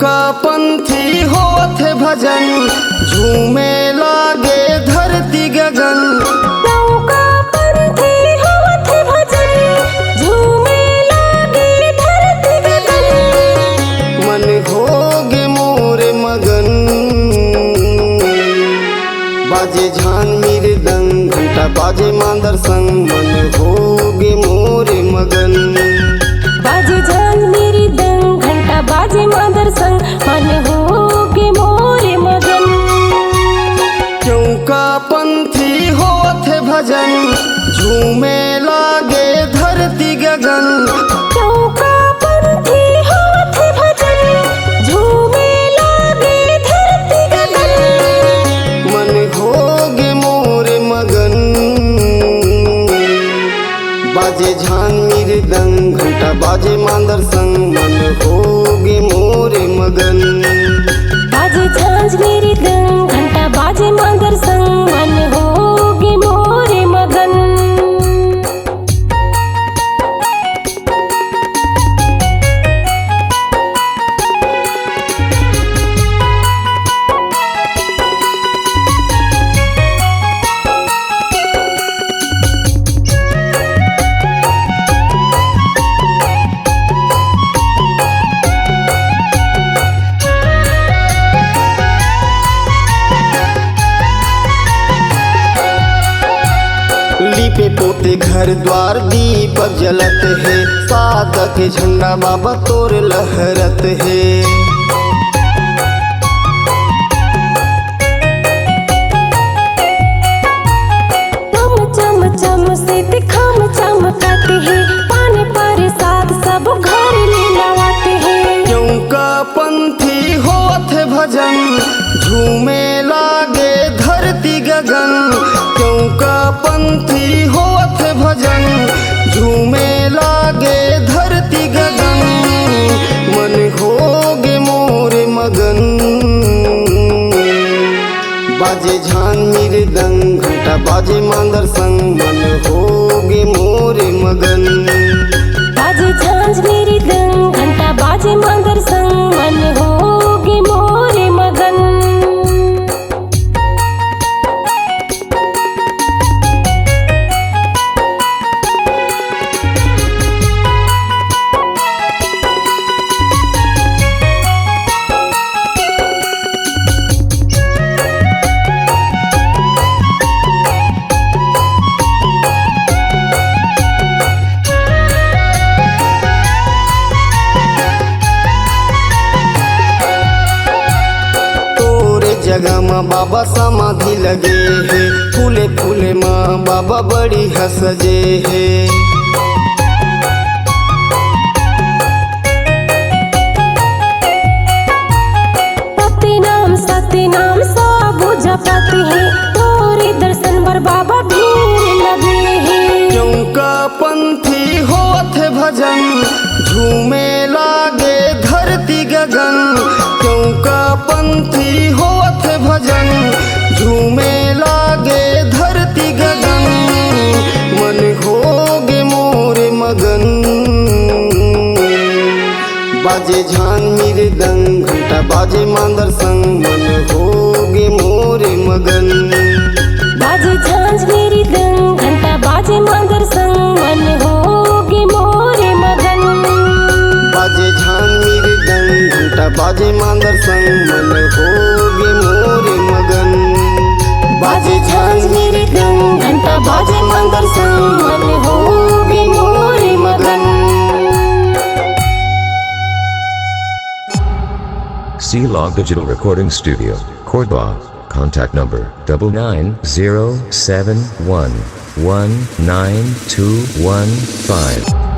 चौका पंथी होत भजन, झूमे लागे धरती गगन। चौका पंथी होत भजन, झूमे लागे धरती गगन। मन होगे मोरे मगन, बाजे झान मृदंग घंटा बाजे मांदर संग। मन होगे मोरे मगन, बाजे झान मृदंग घंटा बाजे मांदर संग। मन होगे मोरे मगन। चौका पंथी होत भजन, झूमे लागे धरती गगन। चौका पंथी होत भजन, झूमे लागे धरती गगन। मन होगे मोरे मगन, बाजे झान मृदंग घंटा बाजे मांदर संग। मन होगे मोरे मगन, बाजे झांझ मृदंग घंटा बाजे मांदर संग। मन होगे मोरे मगन। लीपे पोते घर द्वार दीपक जलत है। सादा के झंडा बाबा तोर लहरत है। चम चम चम से दिखाम चमकाते हैं, पानी पर साथ सब घर ले लवाते हैं। चौका पंथी होत भजन, झूमे लागे धरती गगन। चौका पंथी होत भजन, झूमे लागे धरती गगन। मन होगे मोरे मगन, बाजे झान मृदंग घंटा बाजे मांदर संग। मन होगे मोरे मगन, बाजे झांझ मृदंग घंटा बाजे मांदर संग। मन होगे मोरे मगन। जगह माँ बाबा समाधि लगे है। फूले फूले माँ बाबा बड़ी हंसजे है। सत्य नाम सब जपते हैं, तोरे दर्शन बर बाबा भीड़ लगे हैं। चौका पंथी होत भजन, झूमे लागे धरती गगन। चौका पंथी होत भजन, झूमे लागे धरती गगन। मन होगे मोरे मगन, बाजे झान मृदंग घंटा बाजे मांदर संग। मन होगे मोरे मगन, बाजे झांझ मृदंग घंटा बाजे मांदर संग। मन होगे मोरे मगन, बाजे झान मृदंग घंटा बाजे मांदर संग। मन होगे मोरे मगन, बाजे झान मृदंग घंटा बाजे मांदर संग। मन होगे मोरे मगन। C-Log Digital Recording Studio, Cordoba. Contact number 99071192115.